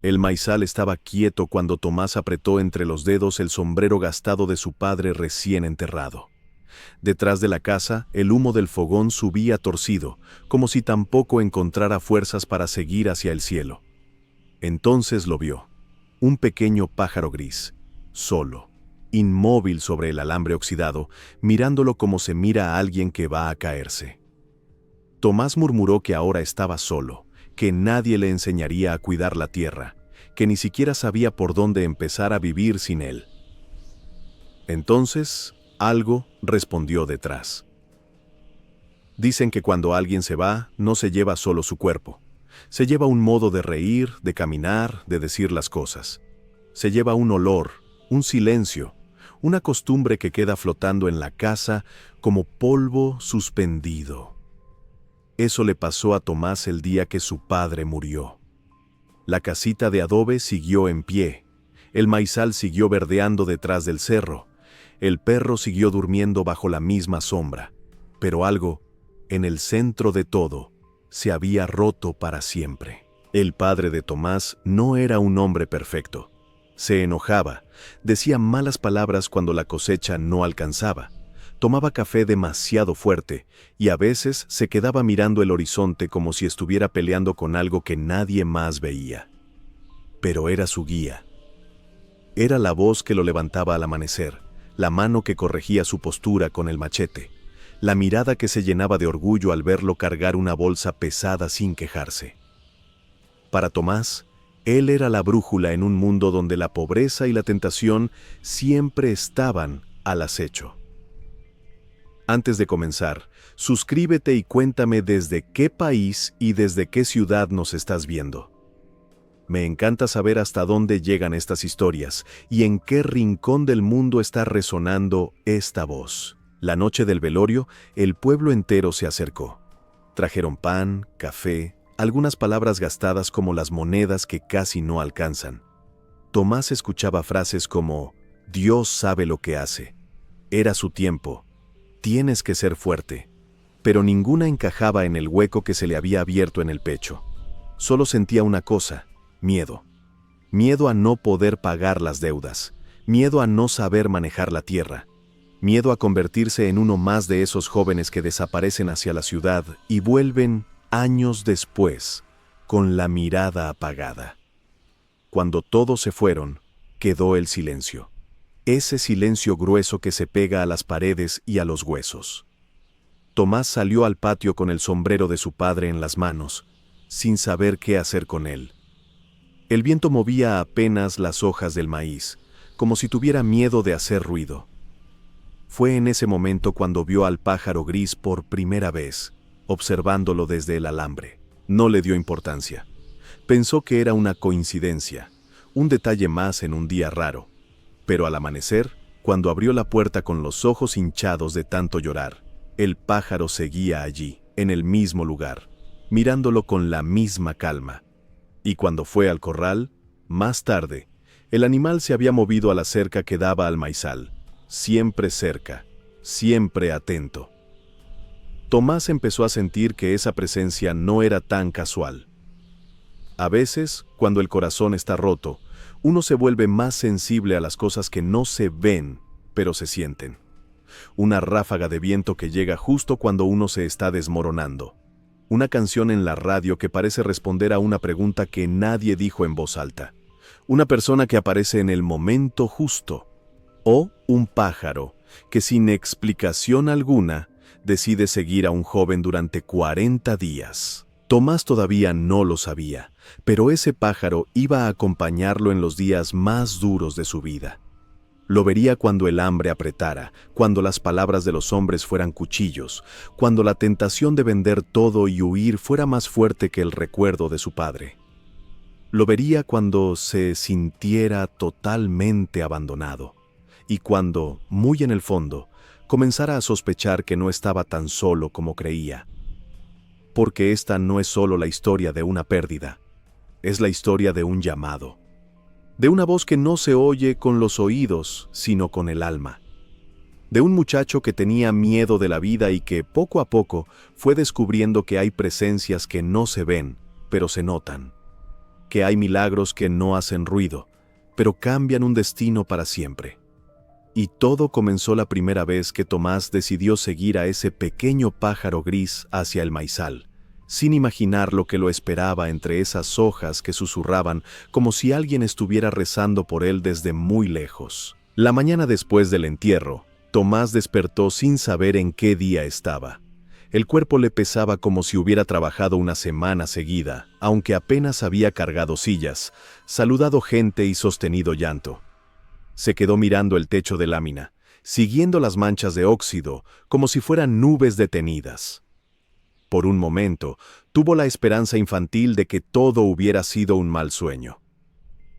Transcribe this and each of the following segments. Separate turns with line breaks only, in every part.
El maizal estaba quieto cuando Tomás apretó entre los dedos el sombrero gastado de su padre recién enterrado. Detrás de la casa, el humo del fogón subía torcido, como si tampoco encontrara fuerzas para seguir hacia el cielo. Entonces lo vio. Un pequeño pájaro gris, solo, inmóvil sobre el alambre oxidado, mirándolo como se mira a alguien que va a caerse. Tomás murmuró que ahora estaba solo, que nadie le enseñaría a cuidar la tierra, que ni siquiera sabía por dónde empezar a vivir sin él. Entonces, algo respondió detrás. Dicen que cuando alguien se va, no se lleva solo su cuerpo. Se lleva un modo de reír, de caminar, de decir las cosas. Se lleva un olor, un silencio, una costumbre que queda flotando en la casa como polvo suspendido. Eso le pasó a Tomás el día que su padre murió. La casita de adobe siguió en pie, el maizal siguió verdeando detrás del cerro, el perro siguió durmiendo bajo la misma sombra, pero algo, en el centro de todo, se había roto para siempre. El padre de Tomás no era un hombre perfecto. Se enojaba, decía malas palabras cuando la cosecha no alcanzaba, tomaba café demasiado fuerte y a veces se quedaba mirando el horizonte como si estuviera peleando con algo que nadie más veía. Pero era su guía. Era la voz que lo levantaba al amanecer, la mano que corregía su postura con el machete, la mirada que se llenaba de orgullo al verlo cargar una bolsa pesada sin quejarse. Para Tomás, él era la brújula en un mundo donde la pobreza y la tentación siempre estaban al acecho. Antes de comenzar, suscríbete y cuéntame desde qué país y desde qué ciudad nos estás viendo. Me encanta saber hasta dónde llegan estas historias y en qué rincón del mundo está resonando esta voz. La noche del velorio, el pueblo entero se acercó. Trajeron pan, café, algunas palabras gastadas como las monedas que casi no alcanzan. Tomás escuchaba frases como, Dios sabe lo que hace, era su tiempo, tienes que ser fuerte, pero ninguna encajaba en el hueco que se le había abierto en el pecho. Solo sentía una cosa, miedo. Miedo a no poder pagar las deudas, miedo a no saber manejar la tierra, miedo a convertirse en uno más de esos jóvenes que desaparecen hacia la ciudad y vuelven años después, con la mirada apagada. Cuando todos se fueron, quedó el silencio. Ese silencio grueso que se pega a las paredes y a los huesos. Tomás salió al patio con el sombrero de su padre en las manos, sin saber qué hacer con él. El viento movía apenas las hojas del maíz, como si tuviera miedo de hacer ruido. Fue en ese momento cuando vio al pájaro gris por primera vez, observándolo desde el alambre. No le dio importancia. Pensó que era una coincidencia, un detalle más en un día raro. Pero al amanecer, cuando abrió la puerta con los ojos hinchados de tanto llorar, el pájaro seguía allí, en el mismo lugar, mirándolo con la misma calma. Y cuando fue al corral, más tarde, el animal se había movido a la cerca que daba al maizal, siempre cerca, siempre atento. Tomás empezó a sentir que esa presencia no era tan casual. A veces, cuando el corazón está roto, uno se vuelve más sensible a las cosas que no se ven, pero se sienten. Una ráfaga de viento que llega justo cuando uno se está desmoronando. Una canción en la radio que parece responder a una pregunta que nadie dijo en voz alta. Una persona que aparece en el momento justo. O un pájaro que sin explicación alguna decide seguir a un joven durante 40 días. Tomás todavía no lo sabía, pero ese pájaro iba a acompañarlo en los días más duros de su vida. Lo vería cuando el hambre apretara, cuando las palabras de los hombres fueran cuchillos, cuando la tentación de vender todo y huir fuera más fuerte que el recuerdo de su padre. Lo vería cuando se sintiera totalmente abandonado, y cuando, muy en el fondo, comenzara a sospechar que no estaba tan solo como creía. Porque esta no es solo la historia de una pérdida, es la historia de un llamado, de una voz que no se oye con los oídos, sino con el alma, de un muchacho que tenía miedo de la vida y que poco a poco fue descubriendo que hay presencias que no se ven, pero se notan, que hay milagros que no hacen ruido, pero cambian un destino para siempre. Y todo comenzó la primera vez que Tomás decidió seguir a ese pequeño pájaro gris hacia el maizal, sin imaginar lo que lo esperaba entre esas hojas que susurraban como si alguien estuviera rezando por él desde muy lejos. La mañana después del entierro, Tomás despertó sin saber en qué día estaba. El cuerpo le pesaba como si hubiera trabajado una semana seguida, aunque apenas había cargado sillas, saludado gente y sostenido llanto. Se quedó mirando el techo de lámina, siguiendo las manchas de óxido, como si fueran nubes detenidas. Por un momento, tuvo la esperanza infantil de que todo hubiera sido un mal sueño.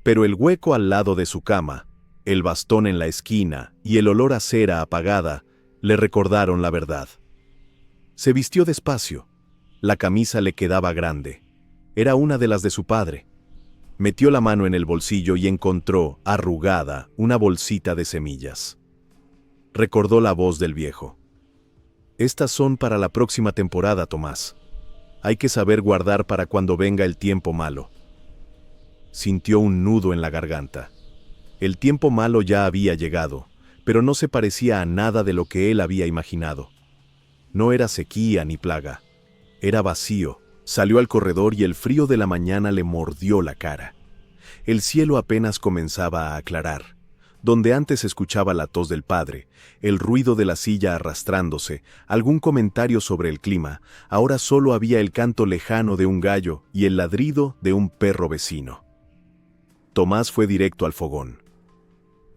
Pero el hueco al lado de su cama, el bastón en la esquina y el olor a cera apagada le recordaron la verdad. Se vistió despacio. La camisa le quedaba grande. Era una de las de su padre. Metió la mano en el bolsillo y encontró, arrugada, una bolsita de semillas. Recordó la voz del viejo. Estas son para la próxima temporada, Tomás. Hay que saber guardar para cuando venga el tiempo malo. Sintió un nudo en la garganta. El tiempo malo ya había llegado, pero no se parecía a nada de lo que él había imaginado. No era sequía ni plaga. Era vacío. Salió al corredor y el frío de la mañana le mordió la cara. El cielo apenas comenzaba a aclarar. Donde antes escuchaba la tos del padre, el ruido de la silla arrastrándose, algún comentario sobre el clima, ahora solo había el canto lejano de un gallo y el ladrido de un perro vecino. Tomás fue directo al fogón.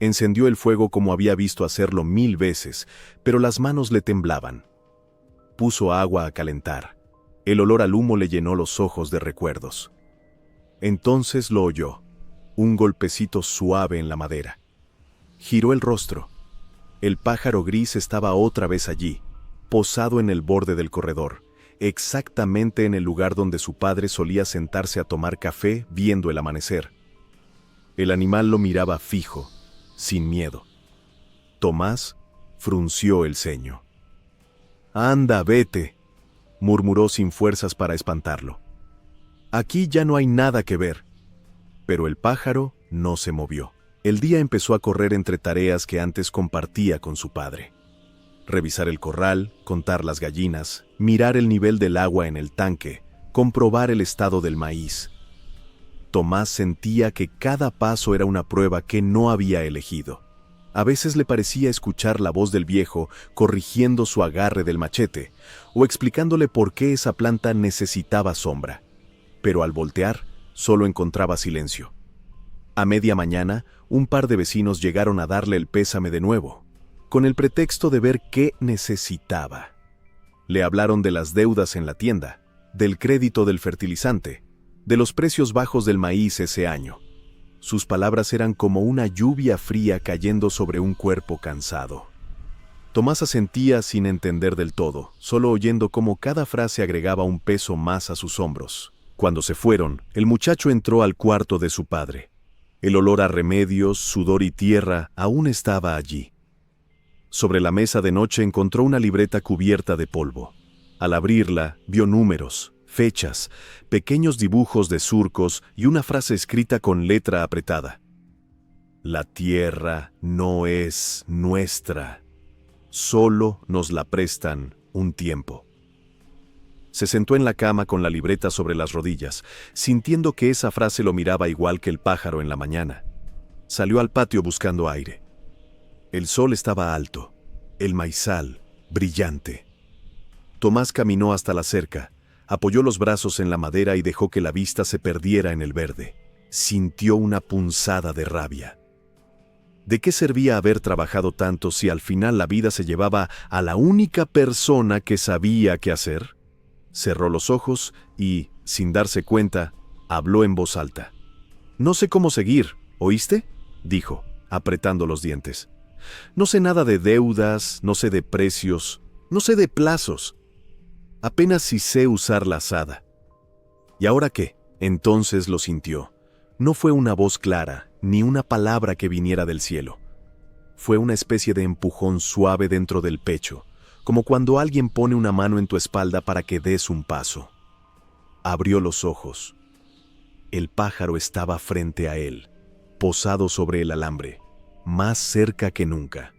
Encendió el fuego como había visto hacerlo 1000 veces, pero las manos le temblaban. Puso agua a calentar. El olor al humo le llenó los ojos de recuerdos. Entonces lo oyó, un golpecito suave en la madera. Giró el rostro. El pájaro gris estaba otra vez allí, posado en el borde del corredor, exactamente en el lugar donde su padre solía sentarse a tomar café viendo el amanecer. El animal lo miraba fijo, sin miedo. Tomás frunció el ceño. «Anda, vete», murmuró sin fuerzas para espantarlo. «Aquí ya no hay nada que ver». Pero el pájaro no se movió. El día empezó a correr entre tareas que antes compartía con su padre. Revisar el corral, contar las gallinas, mirar el nivel del agua en el tanque, comprobar el estado del maíz. Tomás sentía que cada paso era una prueba que no había elegido. A veces le parecía escuchar la voz del viejo corrigiendo su agarre del machete o explicándole por qué esa planta necesitaba sombra. Pero al voltear, solo encontraba silencio. A media mañana, un par de vecinos llegaron a darle el pésame de nuevo, con el pretexto de ver qué necesitaba. Le hablaron de las deudas en la tienda, del crédito del fertilizante, de los precios bajos del maíz ese año. Sus palabras eran como una lluvia fría cayendo sobre un cuerpo cansado. Tomás asentía sin entender del todo, solo oyendo cómo cada frase agregaba un peso más a sus hombros. Cuando se fueron, el muchacho entró al cuarto de su padre. El olor a remedios, sudor y tierra aún estaba allí. Sobre la mesa de noche encontró una libreta cubierta de polvo. Al abrirla, vio números, fechas, pequeños dibujos de surcos y una frase escrita con letra apretada. La tierra no es nuestra, solo nos la prestan un tiempo. Se sentó en la cama con la libreta sobre las rodillas, sintiendo que esa frase lo miraba igual que el pájaro en la mañana. Salió al patio buscando aire. El sol estaba alto, el maizal brillante. Tomás caminó hasta la cerca, apoyó los brazos en la madera y dejó que la vista se perdiera en el verde. Sintió una punzada de rabia. ¿De qué servía haber trabajado tanto si al final la vida se llevaba a la única persona que sabía qué hacer? Cerró los ojos y, sin darse cuenta, habló en voz alta. «No sé cómo seguir, ¿oíste?», dijo, apretando los dientes. «No sé nada de deudas, no sé de precios, no sé de plazos. Apenas si sé usar la azada». ¿Y ahora qué? Entonces lo sintió. No fue una voz clara, ni una palabra que viniera del cielo. Fue una especie de empujón suave dentro del pecho, como cuando alguien pone una mano en tu espalda para que des un paso. Abrió los ojos. El pájaro estaba frente a él, posado sobre el alambre, más cerca que nunca.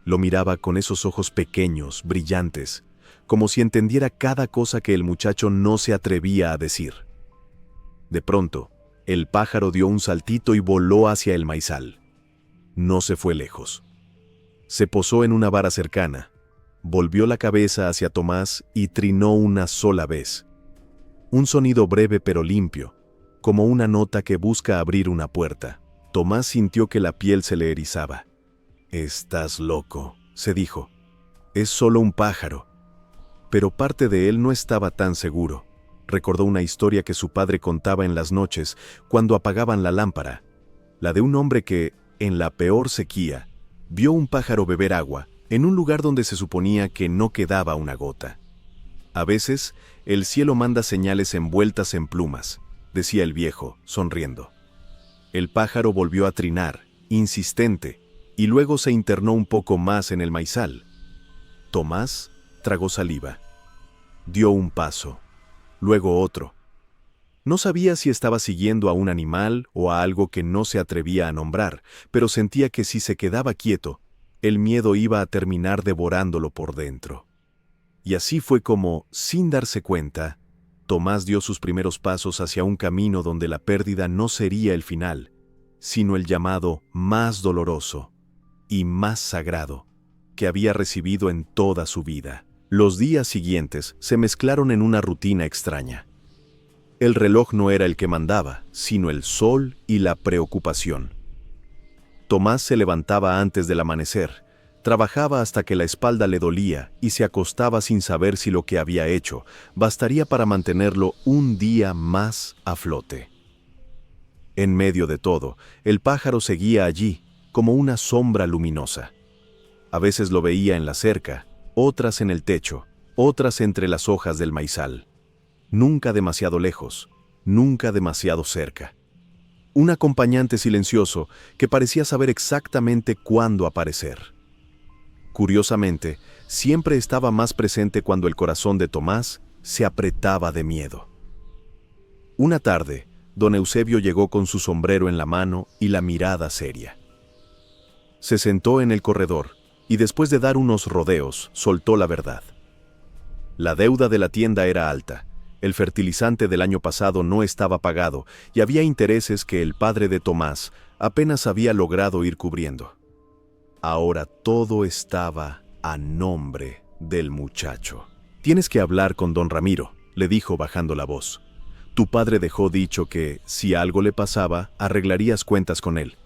Lo miraba con esos ojos pequeños, brillantes, como si entendiera cada cosa que el muchacho no se atrevía a decir. De pronto, el pájaro dio un saltito y voló hacia el maizal. No se fue lejos. Se posó en una vara cercana, volvió la cabeza hacia Tomás y trinó una sola vez. Un sonido breve pero limpio, como una nota que busca abrir una puerta. Tomás sintió que la piel se le erizaba. «Estás loco», se dijo. «Es solo un pájaro». Pero parte de él no estaba tan seguro. Recordó una historia que su padre contaba en las noches cuando apagaban la lámpara, la de un hombre que, en la peor sequía, vio un pájaro beber agua en un lugar donde se suponía que no quedaba una gota. «A veces, el cielo manda señales envueltas en plumas», decía el viejo, sonriendo. El pájaro volvió a trinar, insistente, y luego se internó un poco más en el maizal. Tomás tragó saliva. Dio un paso, luego otro. No sabía si estaba siguiendo a un animal o a algo que no se atrevía a nombrar, pero sentía que si se quedaba quieto, el miedo iba a terminar devorándolo por dentro. Y así fue como, sin darse cuenta, Tomás dio sus primeros pasos hacia un camino donde la pérdida no sería el final, sino el llamado más doloroso y más sagrado que había recibido en toda su vida. Los días siguientes se mezclaron en una rutina extraña. El reloj no era el que mandaba, sino el sol y la preocupación. Tomás se levantaba antes del amanecer, trabajaba hasta que la espalda le dolía y se acostaba sin saber si lo que había hecho bastaría para mantenerlo un día más a flote. En medio de todo, el pájaro seguía allí, como una sombra luminosa. A veces lo veía en la cerca, otras en el techo, otras entre las hojas del maizal. Nunca demasiado lejos, nunca demasiado cerca. Un acompañante silencioso que parecía saber exactamente cuándo aparecer. Curiosamente, siempre estaba más presente cuando el corazón de Tomás se apretaba de miedo. Una tarde, don Eusebio llegó con su sombrero en la mano y la mirada seria. Se sentó en el corredor y después de dar unos rodeos, soltó la verdad. La deuda de la tienda era alta, el fertilizante del año pasado no estaba pagado y había intereses que el padre de Tomás apenas había logrado ir cubriendo. Ahora todo estaba a nombre del muchacho. «Tienes que hablar con don Ramiro», le dijo bajando la voz. «Tu padre dejó dicho que, si algo le pasaba, arreglarías cuentas con él».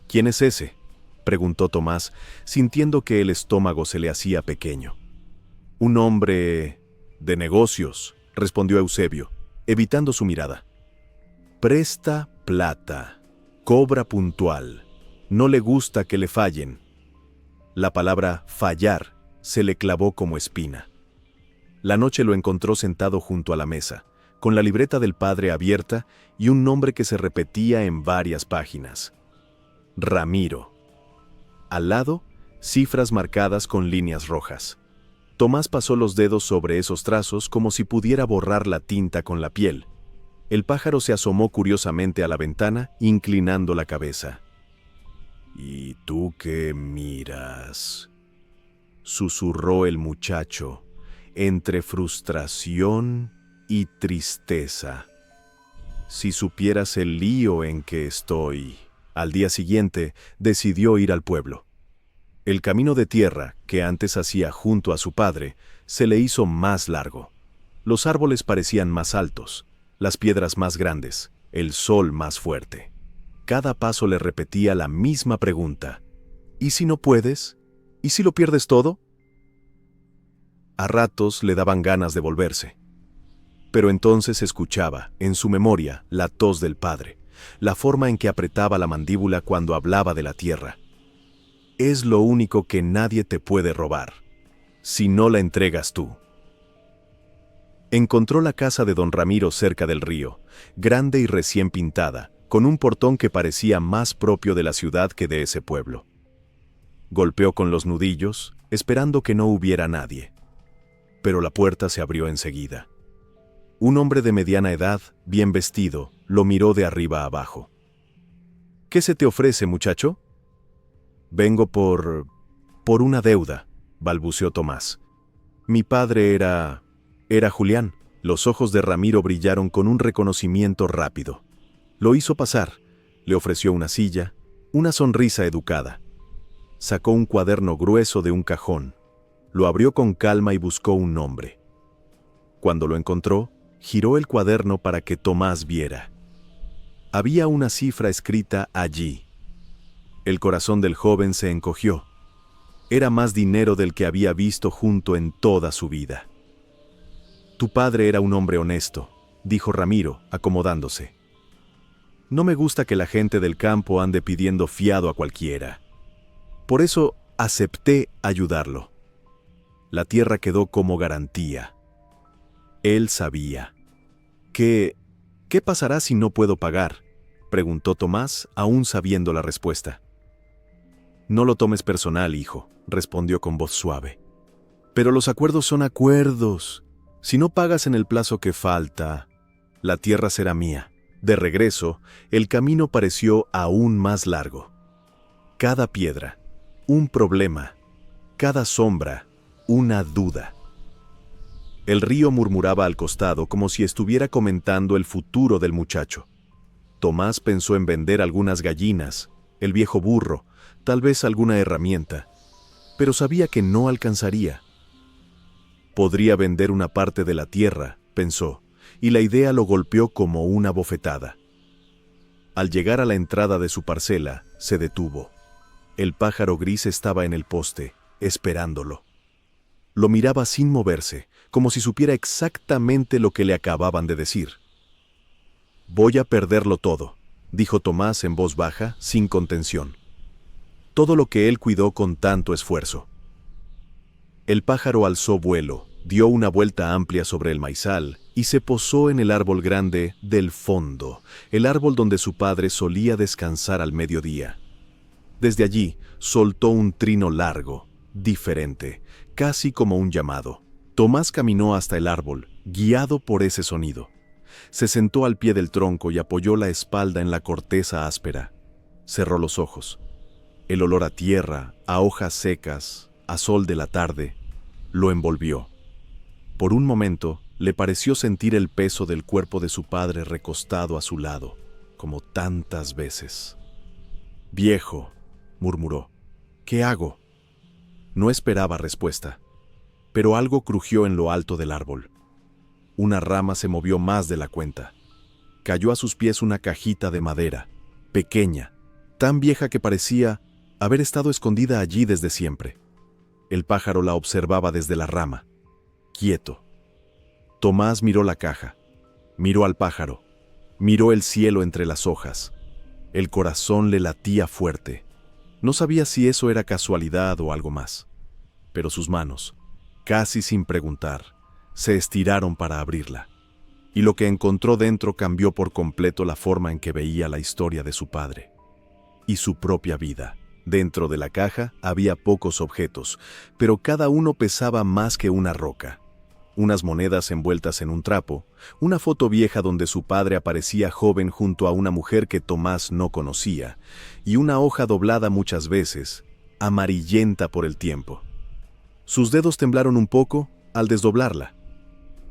«¿Quién es ese?», preguntó Tomás, sintiendo que el estómago se le hacía pequeño. «Un hombre de negocios», respondió Eusebio, evitando su mirada. «Presta plata, cobra puntual, no le gusta que le fallen». La palabra fallar se le clavó como espina. La noche lo encontró sentado junto a la mesa, con la libreta del padre abierta y un nombre que se repetía en varias páginas. Ramiro. Al lado, cifras marcadas con líneas rojas. Tomás pasó los dedos sobre esos trazos como si pudiera borrar la tinta con la piel. El pájaro se asomó curiosamente a la ventana, inclinando la cabeza. «¿Y tú qué miras?», susurró el muchacho, entre frustración y tristeza. «Si supieras el lío en que estoy». Al día siguiente, decidió ir al pueblo. El camino de tierra, que antes hacía junto a su padre, se le hizo más largo. Los árboles parecían más altos, las piedras más grandes, el sol más fuerte. Cada paso le repetía la misma pregunta. «¿Y si no puedes? ¿Y si lo pierdes todo?». A ratos le daban ganas de volverse. Pero entonces escuchaba, en su memoria, la tos del padre, la forma en que apretaba la mandíbula cuando hablaba de la tierra. «Es lo único que nadie te puede robar, si no la entregas tú». Encontró la casa de don Ramiro cerca del río, grande y recién pintada, con un portón que parecía más propio de la ciudad que de ese pueblo. Golpeó con los nudillos, esperando que no hubiera nadie. Pero la puerta se abrió enseguida. Un hombre de mediana edad, bien vestido, Lo miró de arriba abajo. ¿Qué se te ofrece, muchacho? Vengo por una deuda, balbuceó Tomás. Mi padre era Julián. Los ojos de Ramiro brillaron con un reconocimiento rápido. Lo hizo pasar, le ofreció una silla, una sonrisa educada. Sacó un cuaderno grueso de un cajón, lo abrió con calma y buscó un nombre. Cuando lo encontró, giró el cuaderno para que Tomás viera. Había una cifra escrita allí. El corazón del joven se encogió. Era más dinero del que había visto junto en toda su vida. Tu padre era un hombre honesto, dijo Ramiro, acomodándose. No me gusta que la gente del campo ande pidiendo fiado a cualquiera. Por eso acepté ayudarlo. La tierra quedó como garantía. Él sabía. ¿Qué pasará si no puedo pagar?, preguntó Tomás, aún sabiendo la respuesta. No lo tomes personal, hijo, respondió con voz suave. Pero los acuerdos son acuerdos. Si no pagas en el plazo que falta, la tierra será mía. De regreso, el camino pareció aún más largo. Cada piedra, un problema. Cada sombra, una duda. El río murmuraba al costado como si estuviera comentando el futuro del muchacho. Tomás pensó en vender algunas gallinas, el viejo burro, tal vez alguna herramienta, pero sabía que no alcanzaría. Podría vender una parte de la tierra, pensó, y la idea lo golpeó como una bofetada. Al llegar a la entrada de su parcela, se detuvo. El pájaro gris estaba en el poste, esperándolo. Lo miraba sin moverse, como si supiera exactamente lo que le acababan de decir. Voy a perderlo todo, dijo Tomás en voz baja, sin contención. Todo lo que él cuidó con tanto esfuerzo. El pájaro alzó vuelo, dio una vuelta amplia sobre el maizal y se posó en el árbol grande del fondo, el árbol donde su padre solía descansar al mediodía. Desde allí soltó un trino largo, diferente, casi como un llamado. Tomás caminó hasta el árbol, guiado por ese sonido. Se sentó al pie del tronco y apoyó la espalda en la corteza áspera. Cerró los ojos. El olor a tierra, a hojas secas, a sol de la tarde, lo envolvió. Por un momento, le pareció sentir el peso del cuerpo de su padre recostado a su lado, como tantas veces. «Viejo», murmuró, «¿qué hago?». No esperaba respuesta, pero algo crujió en lo alto del árbol. Una rama se movió más de la cuenta. Cayó a sus pies una cajita de madera, pequeña, tan vieja que parecía haber estado escondida allí desde siempre. El pájaro la observaba desde la rama, quieto. Tomás miró la caja, miró al pájaro, miró el cielo entre las hojas. El corazón le latía fuerte. No sabía si eso era casualidad o algo más, pero sus manos, casi sin preguntar, se estiraron para abrirla, y lo que encontró dentro cambió por completo la forma en que veía la historia de su padre y su propia vida. Dentro de la caja había pocos objetos, pero cada uno pesaba más que una roca. Unas monedas envueltas en un trapo, una foto vieja donde su padre aparecía joven junto a una mujer que Tomás no conocía, y una hoja doblada muchas veces, amarillenta por el tiempo. Sus dedos temblaron un poco al desdoblarla.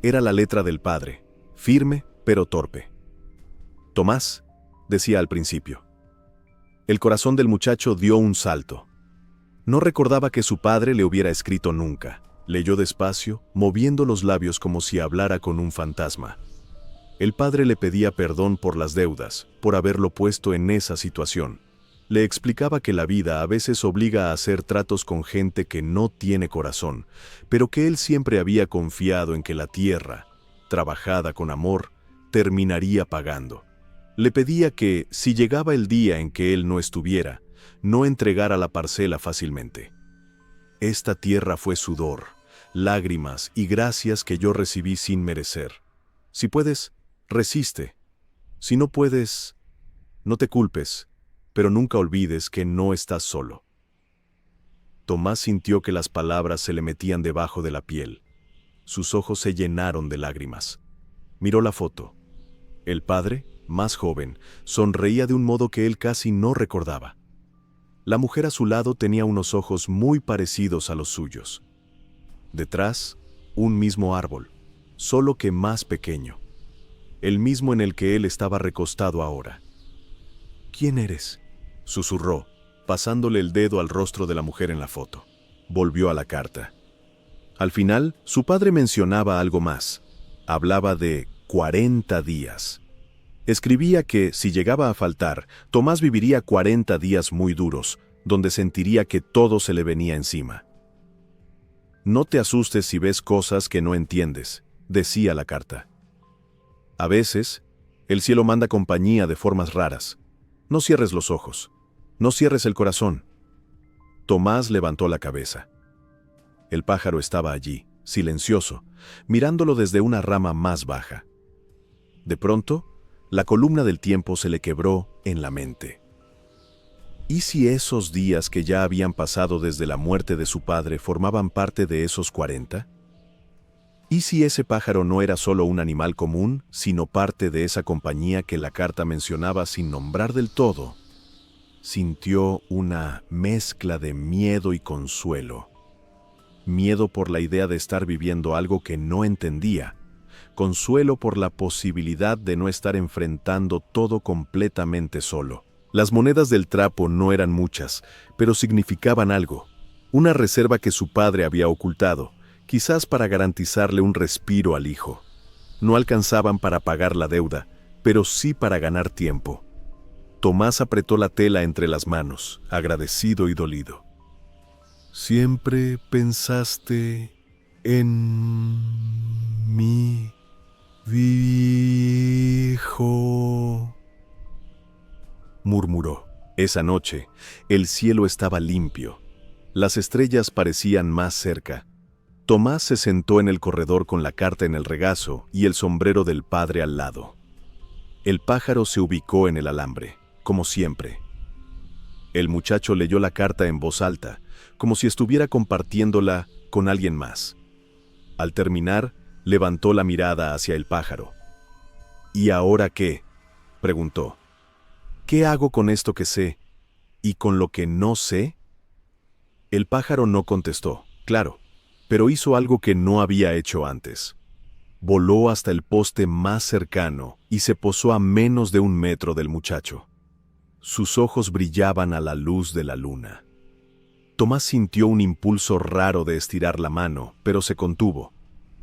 Era la letra del padre, firme pero torpe. «Tomás», decía al principio. El corazón del muchacho dio un salto. No recordaba que su padre le hubiera escrito nunca. Leyó despacio, moviendo los labios como si hablara con un fantasma. El padre le pedía perdón por las deudas, por haberlo puesto en esa situación. Le explicaba que la vida a veces obliga a hacer tratos con gente que no tiene corazón, pero que él siempre había confiado en que la tierra, trabajada con amor, terminaría pagando. Le pedía que, si llegaba el día en que él no estuviera, no entregara la parcela fácilmente. Esta tierra fue sudor, lágrimas y gracias que yo recibí sin merecer. Si puedes, resiste. Si no puedes, no te culpes, pero nunca olvides que no estás solo. Tomás sintió que las palabras se le metían debajo de la piel. Sus ojos se llenaron de lágrimas. Miró la foto. El padre, más joven, sonreía de un modo que él casi no recordaba. La mujer a su lado tenía unos ojos muy parecidos a los suyos. Detrás, un mismo árbol, solo que más pequeño. El mismo en el que él estaba recostado ahora. «¿Quién eres?», susurró, pasándole el dedo al rostro de la mujer en la foto. Volvió a la carta. Al final, su padre mencionaba algo más. Hablaba de 40 días. Escribía que, si llegaba a faltar, Tomás viviría 40 días muy duros, donde sentiría que todo se le venía encima. «No te asustes si ves cosas que no entiendes», decía la carta. «A veces, el cielo manda compañía de formas raras. No cierres los ojos. No cierres el corazón». Tomás levantó la cabeza. El pájaro estaba allí, silencioso, mirándolo desde una rama más baja. De pronto, la columna del tiempo se le quebró en la mente. ¿Y si esos días que ya habían pasado desde la muerte de su padre formaban parte de esos 40? ¿Y si ese pájaro no era solo un animal común, sino parte de esa compañía que la carta mencionaba sin nombrar del todo? Sintió una mezcla de miedo y consuelo. Miedo por la idea de estar viviendo algo que no entendía. Consuelo por la posibilidad de no estar enfrentando todo completamente solo. Las monedas del trapo no eran muchas, pero significaban algo. Una reserva que su padre había ocultado, quizás para garantizarle un respiro al hijo. No alcanzaban para pagar la deuda, pero sí para ganar tiempo. Tomás apretó la tela entre las manos, agradecido y dolido. «¿Siempre pensaste en mí, viejo?», murmuró. Esa noche, el cielo estaba limpio. Las estrellas parecían más cerca. Tomás se sentó en el corredor con la carta en el regazo y el sombrero del padre al lado. El pájaro se ubicó en el alambre, como siempre. El muchacho leyó la carta en voz alta, como si estuviera compartiéndola con alguien más. Al terminar, levantó la mirada hacia el pájaro. «¿Y ahora qué?», preguntó. «¿Qué hago con esto que sé y con lo que no sé?». El pájaro no contestó, claro, pero hizo algo que no había hecho antes. Voló hasta el poste más cercano y se posó a menos de 1 metro del muchacho. Sus ojos brillaban a la luz de la luna. Tomás sintió un impulso raro de estirar la mano, pero se contuvo.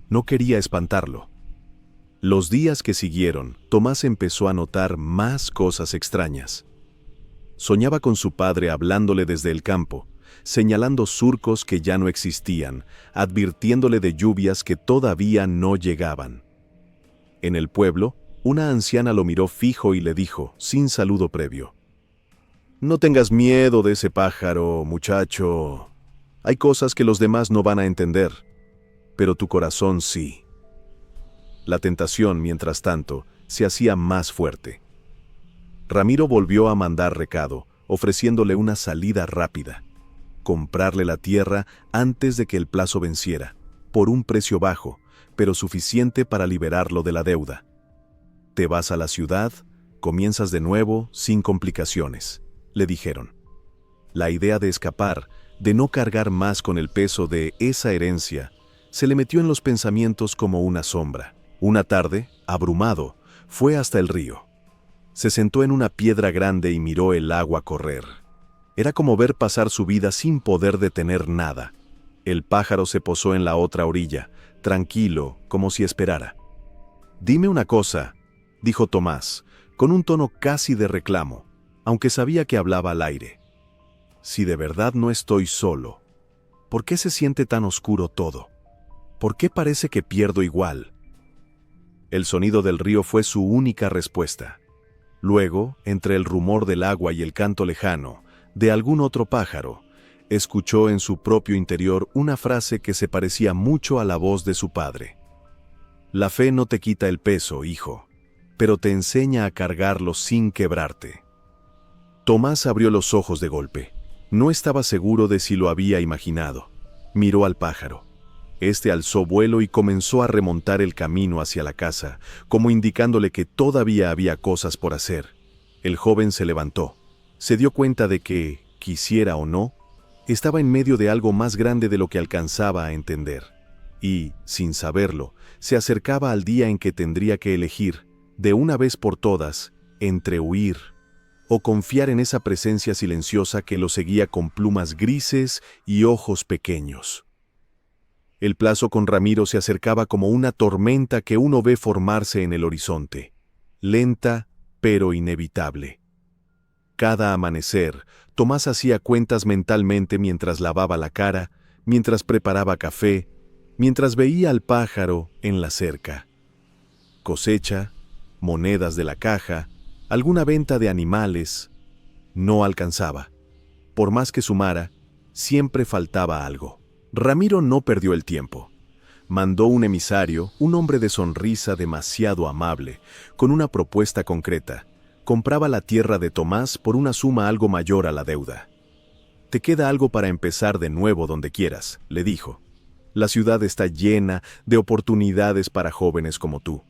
No quería espantarlo. Los días que siguieron, Tomás empezó a notar más cosas extrañas. Soñaba con su padre hablándole desde el campo, señalando surcos que ya no existían, advirtiéndole de lluvias que todavía no llegaban. En el pueblo, una anciana lo miró fijo y le dijo, sin saludo previo: «No tengas miedo de ese pájaro, muchacho. Hay cosas que los demás no van a entender, pero tu corazón sí». La tentación, mientras tanto, se hacía más fuerte. Ramiro volvió a mandar recado, ofreciéndole una salida rápida. Comprarle la tierra antes de que el plazo venciera, por un precio bajo, pero suficiente para liberarlo de la deuda. «Te vas a la ciudad, comienzas de nuevo, sin complicaciones», le dijeron. La idea de escapar, de no cargar más con el peso de esa herencia, se le metió en los pensamientos como una sombra. Una tarde, abrumado, fue hasta el río. Se sentó en una piedra grande y miró el agua correr. Era como ver pasar su vida sin poder detener nada. El pájaro se posó en la otra orilla, tranquilo, como si esperara. «Dime una cosa», dijo Tomás, con un tono casi de reclamo, aunque sabía que hablaba al aire. «Si de verdad no estoy solo, ¿por qué se siente tan oscuro todo? ¿Por qué parece que pierdo igual?». El sonido del río fue su única respuesta. Luego, entre el rumor del agua y el canto lejano de algún otro pájaro, escuchó en su propio interior una frase que se parecía mucho a la voz de su padre. «La fe no te quita el peso, hijo, pero te enseña a cargarlo sin quebrarte». Tomás abrió los ojos de golpe. No estaba seguro de si lo había imaginado. Miró al pájaro. Este alzó vuelo y comenzó a remontar el camino hacia la casa, como indicándole que todavía había cosas por hacer. El joven se levantó. Se dio cuenta de que, quisiera o no, estaba en medio de algo más grande de lo que alcanzaba a entender. Y, sin saberlo, se acercaba al día en que tendría que elegir, de una vez por todas, entre huir o confiar en esa presencia silenciosa que lo seguía con plumas grises y ojos pequeños. El plazo con Ramiro se acercaba como una tormenta que uno ve formarse en el horizonte, lenta pero inevitable. Cada amanecer, Tomás hacía cuentas mentalmente mientras lavaba la cara, mientras preparaba café, mientras veía al pájaro en la cerca. Cosecha, monedas de la caja, alguna venta de animales. No alcanzaba. Por más que sumara, siempre faltaba algo. Ramiro no perdió el tiempo. Mandó un emisario, un hombre de sonrisa demasiado amable, con una propuesta concreta. Compraba la tierra de Tomás por una suma algo mayor a la deuda. «Te queda algo para empezar de nuevo donde quieras», le dijo. «La ciudad está llena de oportunidades para jóvenes como tú.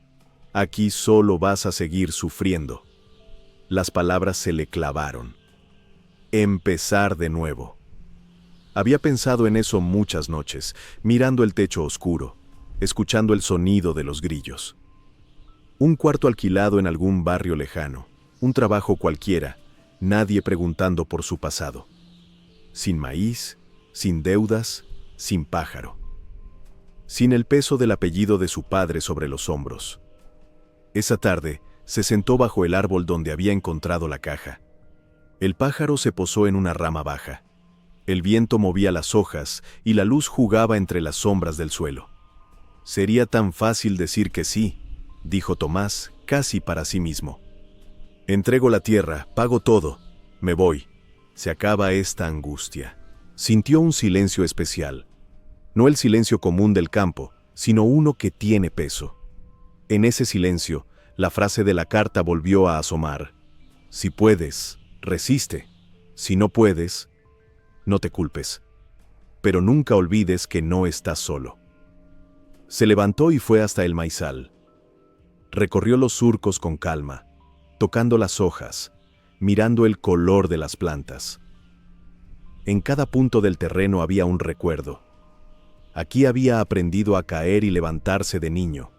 Aquí solo vas a seguir sufriendo». Las palabras se le clavaron. Empezar de nuevo. Había pensado en eso muchas noches, mirando el techo oscuro, escuchando el sonido de los grillos. Un cuarto alquilado en algún barrio lejano, un trabajo cualquiera, nadie preguntando por su pasado. Sin maíz, sin deudas, sin pájaro. Sin el peso del apellido de su padre sobre los hombros. Esa tarde, se sentó bajo el árbol donde había encontrado la caja. El pájaro se posó en una rama baja. El viento movía las hojas y la luz jugaba entre las sombras del suelo. «Sería tan fácil decir que sí», dijo Tomás, casi para sí mismo. «Entrego la tierra, pago todo, me voy. Se acaba esta angustia». Sintió un silencio especial. No el silencio común del campo, sino uno que tiene peso. En ese silencio, la frase de la carta volvió a asomar. «Si puedes, resiste. Si no puedes, no te culpes. Pero nunca olvides que no estás solo». Se levantó y fue hasta el maizal. Recorrió los surcos con calma, tocando las hojas, mirando el color de las plantas. En cada punto del terreno había un recuerdo. Aquí había aprendido a caer y levantarse de niño.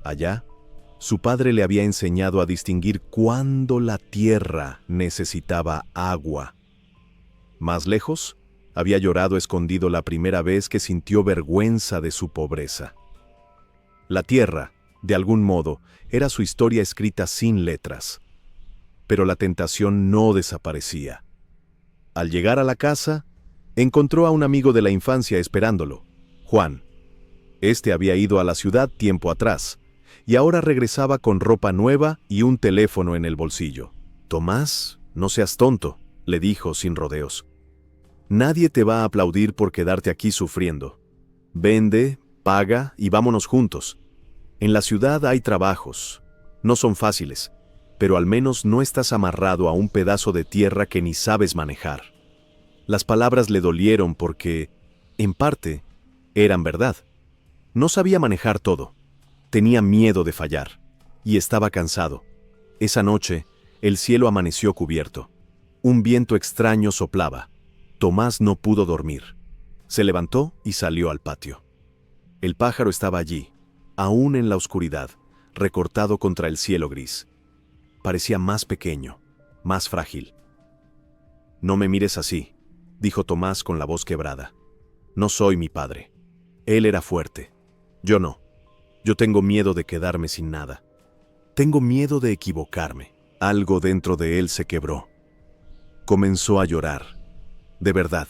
Allá, su padre le había enseñado a distinguir cuándo la tierra necesitaba agua. Más lejos, había llorado escondido la primera vez que sintió vergüenza de su pobreza. La tierra, de algún modo, era su historia escrita sin letras. Pero la tentación no desaparecía. Al llegar a la casa, encontró a un amigo de la infancia esperándolo, Juan. Este había ido a la ciudad tiempo atrás, y ahora regresaba con ropa nueva y un teléfono en el bolsillo. «Tomás, no seas tonto», le dijo sin rodeos. «Nadie te va a aplaudir por quedarte aquí sufriendo. Vende, paga y vámonos juntos. En la ciudad hay trabajos. No son fáciles, pero al menos no estás amarrado a un pedazo de tierra que ni sabes manejar». Las palabras le dolieron porque, en parte, eran verdad. No sabía manejar todo. Tenía miedo de fallar, y estaba cansado. Esa noche, el cielo amaneció cubierto. Un viento extraño soplaba. Tomás no pudo dormir. Se levantó y salió al patio. El pájaro estaba allí, aún en la oscuridad, recortado contra el cielo gris. Parecía más pequeño, más frágil. «No me mires así», dijo Tomás con la voz quebrada. «No soy mi padre. Él era fuerte. Yo no. Yo tengo miedo de quedarme sin nada. Tengo miedo de equivocarme». Algo dentro de él se quebró. Comenzó a llorar. De verdad,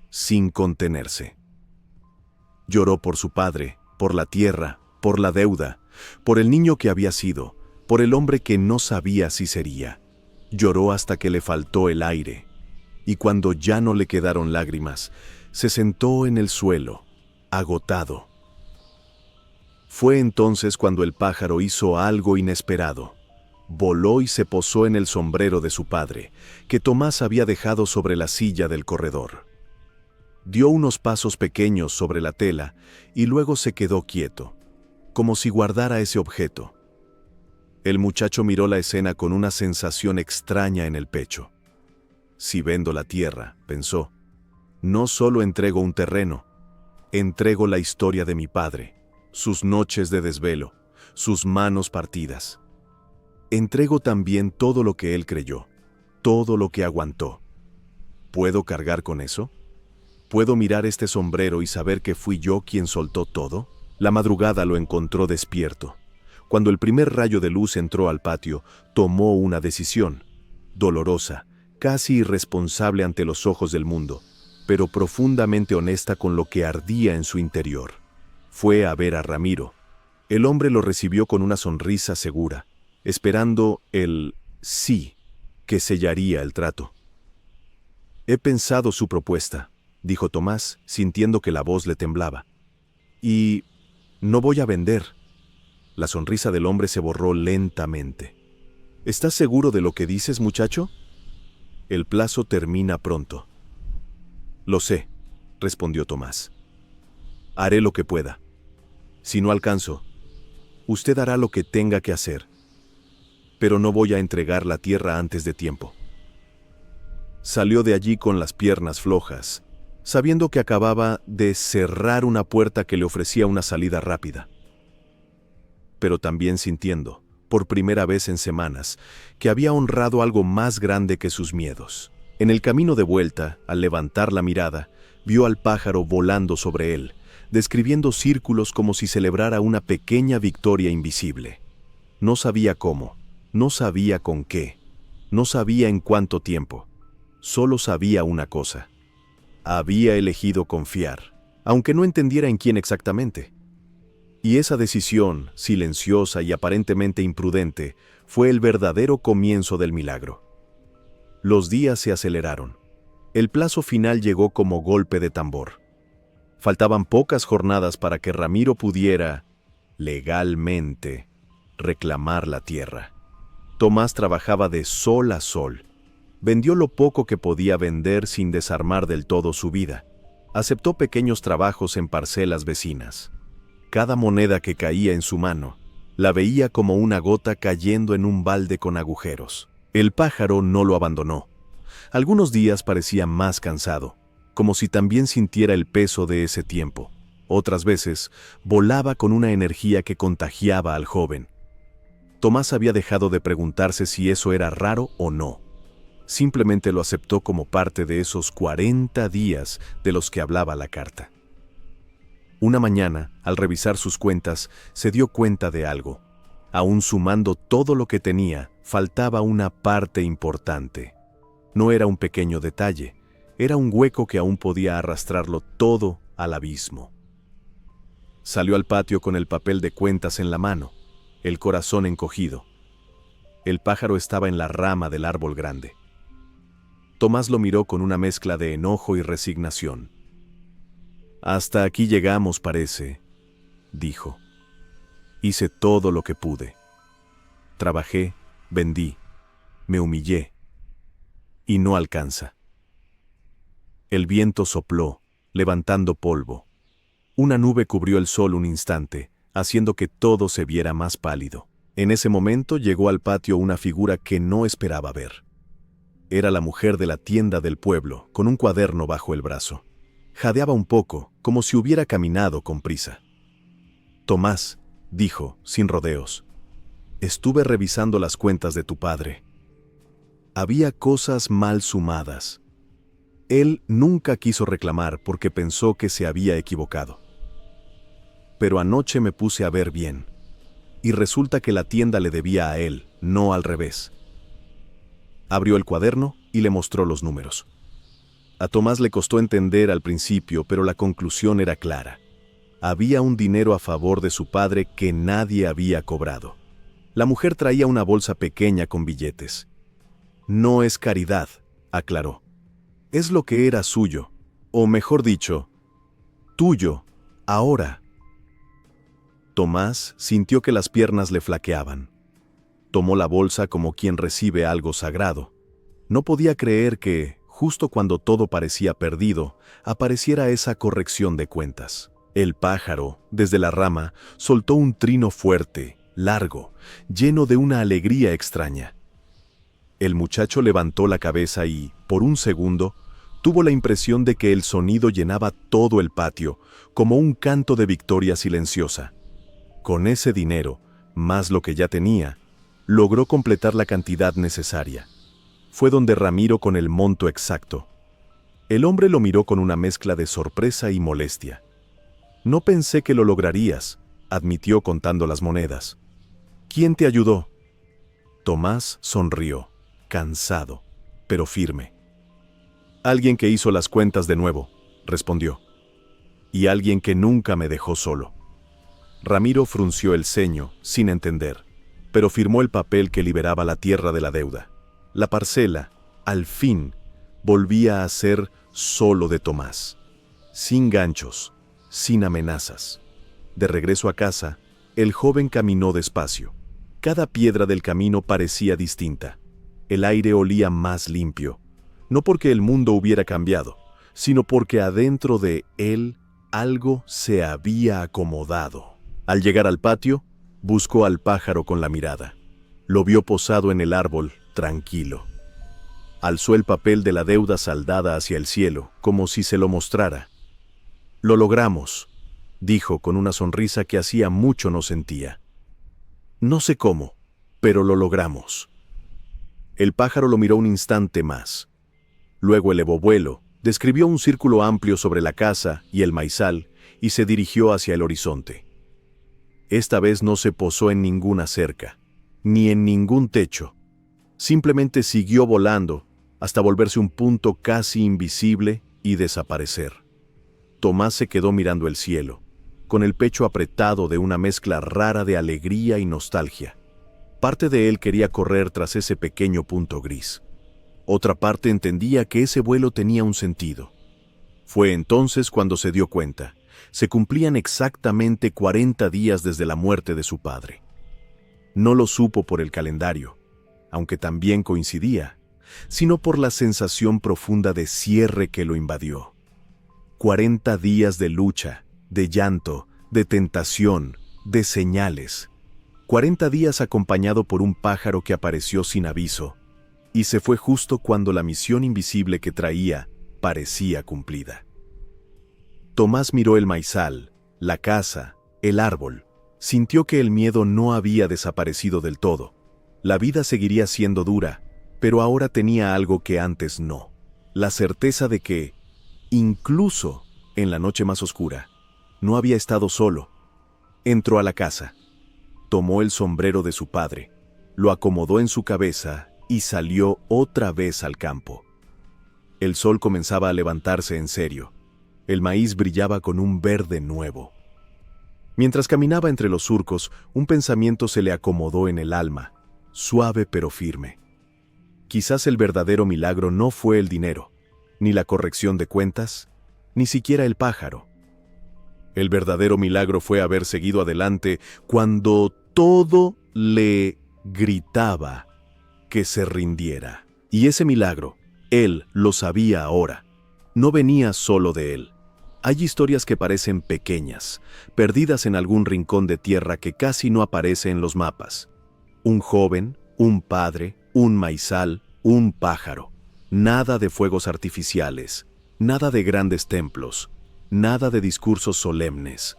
sin contenerse. Lloró por su padre, por la tierra, por la deuda, por el niño que había sido, por el hombre que no sabía si sería. Lloró hasta que le faltó el aire. Y cuando ya no le quedaron lágrimas, se sentó en el suelo, agotado. Fue entonces cuando el pájaro hizo algo inesperado. Voló y se posó en el sombrero de su padre, que Tomás había dejado sobre la silla del corredor. Dio unos pasos pequeños sobre la tela y luego se quedó quieto, como si guardara ese objeto. El muchacho miró la escena con una sensación extraña en el pecho. Si vendo la tierra, pensó, no solo entrego un terreno, entrego la historia de mi padre, sus noches de desvelo, sus manos partidas. Entrego también todo lo que él creyó, todo lo que aguantó. ¿Puedo cargar con eso? ¿Puedo mirar este sombrero y saber que fui yo quien soltó todo? La madrugada lo encontró despierto. Cuando el primer rayo de luz entró al patio, tomó una decisión, dolorosa, casi irresponsable ante los ojos del mundo, pero profundamente honesta con lo que ardía en su interior. Fue a ver a Ramiro. El hombre lo recibió con una sonrisa segura, esperando el sí que sellaría el trato. He pensado su propuesta, dijo Tomás, sintiendo que la voz le temblaba. Y no voy a vender. La sonrisa del hombre se borró lentamente. ¿Estás seguro de lo que dices, muchacho? El plazo termina pronto. Lo sé, respondió Tomás. Haré lo que pueda. Si no alcanzo, usted hará lo que tenga que hacer. Pero no voy a entregar la tierra antes de tiempo. Salió de allí con las piernas flojas, sabiendo que acababa de cerrar una puerta que le ofrecía una salida rápida. Pero también sintiendo, por primera vez en semanas, que había honrado algo más grande que sus miedos. En el camino de vuelta, al levantar la mirada, vio al pájaro volando sobre él, describiendo círculos como si celebrara una pequeña victoria invisible. No sabía cómo, no sabía con qué, no sabía en cuánto tiempo. Solo sabía una cosa. Había elegido confiar, aunque no entendiera en quién exactamente. Y esa decisión, silenciosa y aparentemente imprudente, fue el verdadero comienzo del milagro. Los días se aceleraron. El plazo final llegó como golpe de tambor. Faltaban pocas jornadas para que Ramiro pudiera, legalmente, reclamar la tierra. Tomás trabajaba de sol a sol. Vendió lo poco que podía vender sin desarmar del todo su vida. Aceptó pequeños trabajos en parcelas vecinas. Cada moneda que caía en su mano, la veía como una gota cayendo en un balde con agujeros. El pájaro no lo abandonó. Algunos días parecía más cansado, como si también sintiera el peso de ese tiempo. Otras veces, volaba con una energía que contagiaba al joven. Tomás había dejado de preguntarse si eso era raro o no. Simplemente lo aceptó como parte de esos 40 días de los que hablaba la carta. Una mañana, al revisar sus cuentas, se dio cuenta de algo. Aún sumando todo lo que tenía, faltaba una parte importante. No era un pequeño detalle, era un hueco que aún podía arrastrarlo todo al abismo. Salió al patio con el papel de cuentas en la mano, el corazón encogido. El pájaro estaba en la rama del árbol grande. Tomás lo miró con una mezcla de enojo y resignación. «Hasta aquí llegamos, parece», dijo. «Hice todo lo que pude. Trabajé, vendí, me humillé. Y no alcanza». El viento sopló, levantando polvo. Una nube cubrió el sol un instante, haciendo que todo se viera más pálido. En ese momento llegó al patio una figura que no esperaba ver. Era la mujer de la tienda del pueblo, con un cuaderno bajo el brazo. Jadeaba un poco, como si hubiera caminado con prisa. «Tomás», dijo, sin rodeos, «estuve revisando las cuentas de tu padre. Había cosas mal sumadas. Él nunca quiso reclamar porque pensó que se había equivocado. Pero anoche me puse a ver bien, y resulta que la tienda le debía a él, no al revés». Abrió el cuaderno y le mostró los números. A Tomás le costó entender al principio, pero la conclusión era clara. Había un dinero a favor de su padre que nadie había cobrado. La mujer traía una bolsa pequeña con billetes. «No es caridad», aclaró. «Es lo que era suyo, o mejor dicho, tuyo, ahora». Tomás sintió que las piernas le flaqueaban. Tomó la bolsa como quien recibe algo sagrado. No podía creer que, justo cuando todo parecía perdido, apareciera esa corrección de cuentas. El pájaro, desde la rama, soltó un trino fuerte, largo, lleno de una alegría extraña. El muchacho levantó la cabeza y, por un segundo, tuvo la impresión de que el sonido llenaba todo el patio, como un canto de victoria silenciosa. Con ese dinero, más lo que ya tenía, logró completar la cantidad necesaria. Fue donde Ramiro con el monto exacto. El hombre lo miró con una mezcla de sorpresa y molestia. «No pensé que lo lograrías», admitió contando las monedas. «¿Quién te ayudó?» Tomás sonrió, cansado, pero firme. «Alguien que hizo las cuentas de nuevo», respondió. «Y alguien que nunca me dejó solo». Ramiro frunció el ceño, sin entender, pero firmó el papel que liberaba la tierra de la deuda. La parcela, al fin, volvía a ser solo de Tomás. Sin ganchos, sin amenazas. De regreso a casa, el joven caminó despacio. Cada piedra del camino parecía distinta. El aire olía más limpio, no porque el mundo hubiera cambiado, sino porque adentro de él algo se había acomodado. Al llegar al patio, buscó al pájaro con la mirada. Lo vio posado en el árbol, tranquilo. Alzó el papel de la deuda saldada hacia el cielo, como si se lo mostrara. «Lo logramos», dijo con una sonrisa que hacía mucho no sentía. «No sé cómo, pero lo logramos». El pájaro lo miró un instante más. Luego elevó vuelo, describió un círculo amplio sobre la casa y el maizal y se dirigió hacia el horizonte. Esta vez no se posó en ninguna cerca, ni en ningún techo. Simplemente siguió volando hasta volverse un punto casi invisible y desaparecer. Tomás se quedó mirando el cielo, con el pecho apretado de una mezcla rara de alegría y nostalgia. Parte de él quería correr tras ese pequeño punto gris. Otra parte entendía que ese vuelo tenía un sentido. Fue entonces cuando se dio cuenta. Se cumplían exactamente 40 días desde la muerte de su padre. No lo supo por el calendario, aunque también coincidía, sino por la sensación profunda de cierre que lo invadió. 40 días de lucha, de llanto, de tentación, de señales. 40 días acompañado por un pájaro que apareció sin aviso, y se fue justo cuando la misión invisible que traía parecía cumplida. Tomás miró el maizal, la casa, el árbol. Sintió que el miedo no había desaparecido del todo. La vida seguiría siendo dura, pero ahora tenía algo que antes no. La certeza de que, incluso en la noche más oscura, no había estado solo. Entró a la casa. Tomó el sombrero de su padre, lo acomodó en su cabeza y salió otra vez al campo. El sol comenzaba a levantarse en serio. El maíz brillaba con un verde nuevo. Mientras caminaba entre los surcos, un pensamiento se le acomodó en el alma, suave pero firme. Quizás el verdadero milagro no fue el dinero, ni la corrección de cuentas, ni siquiera el pájaro. El verdadero milagro fue haber seguido adelante cuando todo le gritaba que se rindiera. Y ese milagro, él lo sabía ahora, no venía solo de él. Hay historias que parecen pequeñas, perdidas en algún rincón de tierra que casi no aparece en los mapas. Un joven, un padre, un maizal, un pájaro. Nada de fuegos artificiales, nada de grandes templos, nada de discursos solemnes.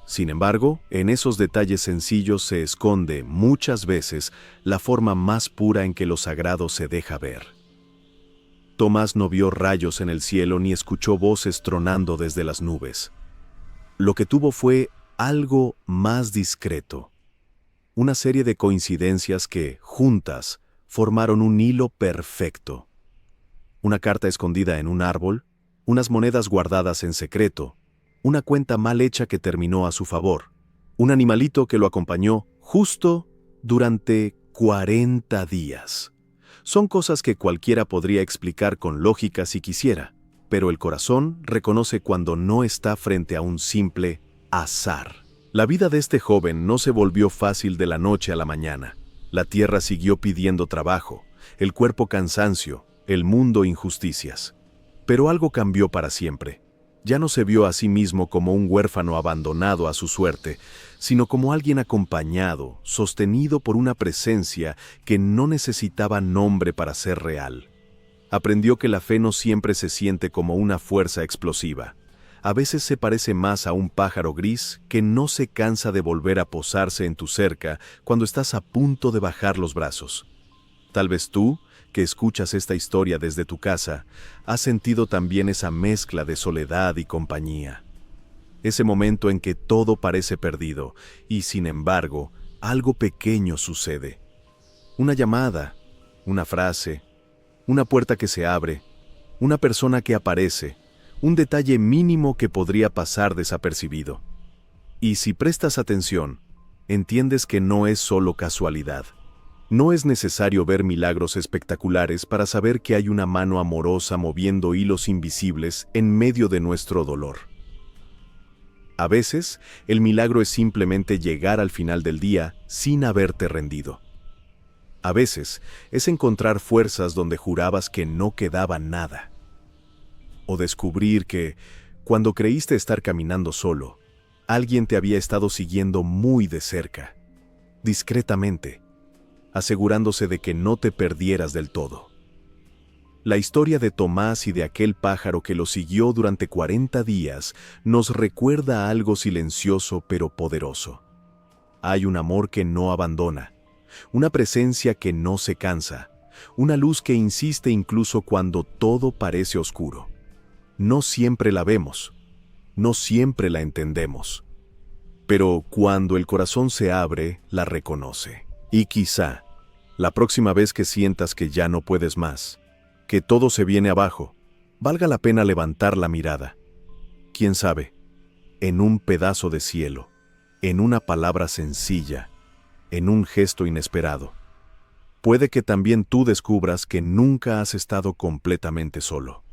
Sin embargo, en esos detalles sencillos se esconde, muchas veces, la forma más pura en que lo sagrado se deja ver. Tomás no vio rayos en el cielo ni escuchó voces tronando desde las nubes. Lo que tuvo fue algo más discreto. Una serie de coincidencias que, juntas, formaron un hilo perfecto. Una carta escondida en un árbol, unas monedas guardadas en secreto, una cuenta mal hecha que terminó a su favor, un animalito que lo acompañó justo durante 40 días. Son cosas que cualquiera podría explicar con lógica si quisiera, pero el corazón reconoce cuando no está frente a un simple azar. La vida de este joven no se volvió fácil de la noche a la mañana. La tierra siguió pidiendo trabajo, el cuerpo cansancio, el mundo injusticias. Pero algo cambió para siempre. Ya no se vio a sí mismo como un huérfano abandonado a su suerte, sino como alguien acompañado, sostenido por una presencia que no necesitaba nombre para ser real. Aprendió que la fe no siempre se siente como una fuerza explosiva. A veces se parece más a un pájaro gris que no se cansa de volver a posarse en tu cerca cuando estás a punto de bajar los brazos. Tal vez tú, que escuchas esta historia desde tu casa, has sentido también esa mezcla de soledad y compañía. Ese momento en que todo parece perdido y, sin embargo, algo pequeño sucede. Una llamada, una frase, una puerta que se abre, una persona que aparece, un detalle mínimo que podría pasar desapercibido. Y si prestas atención, entiendes que no es solo casualidad. No es necesario ver milagros espectaculares para saber que hay una mano amorosa moviendo hilos invisibles en medio de nuestro dolor. A veces, el milagro es simplemente llegar al final del día sin haberte rendido. A veces, es encontrar fuerzas donde jurabas que no quedaba nada. O descubrir que, cuando creíste estar caminando solo, alguien te había estado siguiendo muy de cerca, discretamente, asegurándose de que no te perdieras del todo. La historia de Tomás y de aquel pájaro que lo siguió durante 40 días nos recuerda algo silencioso pero poderoso. Hay un amor que no abandona, una presencia que no se cansa, una luz que insiste incluso cuando todo parece oscuro. No siempre la vemos, no siempre la entendemos, pero cuando el corazón se abre, la reconoce. Y quizá, la próxima vez que sientas que ya no puedes más, que todo se viene abajo, valga la pena levantar la mirada. ¿Quién sabe? En un pedazo de cielo, en una palabra sencilla, en un gesto inesperado. Puede que también tú descubras que nunca has estado completamente solo.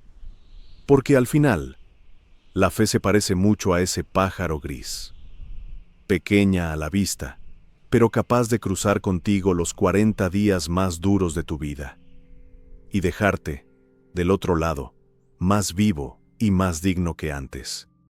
Porque al final, la fe se parece mucho a ese pájaro gris. Pequeña a la vista, pero capaz de cruzar contigo los 40 días más duros de tu vida y dejarte, del otro lado, más vivo y más digno que antes.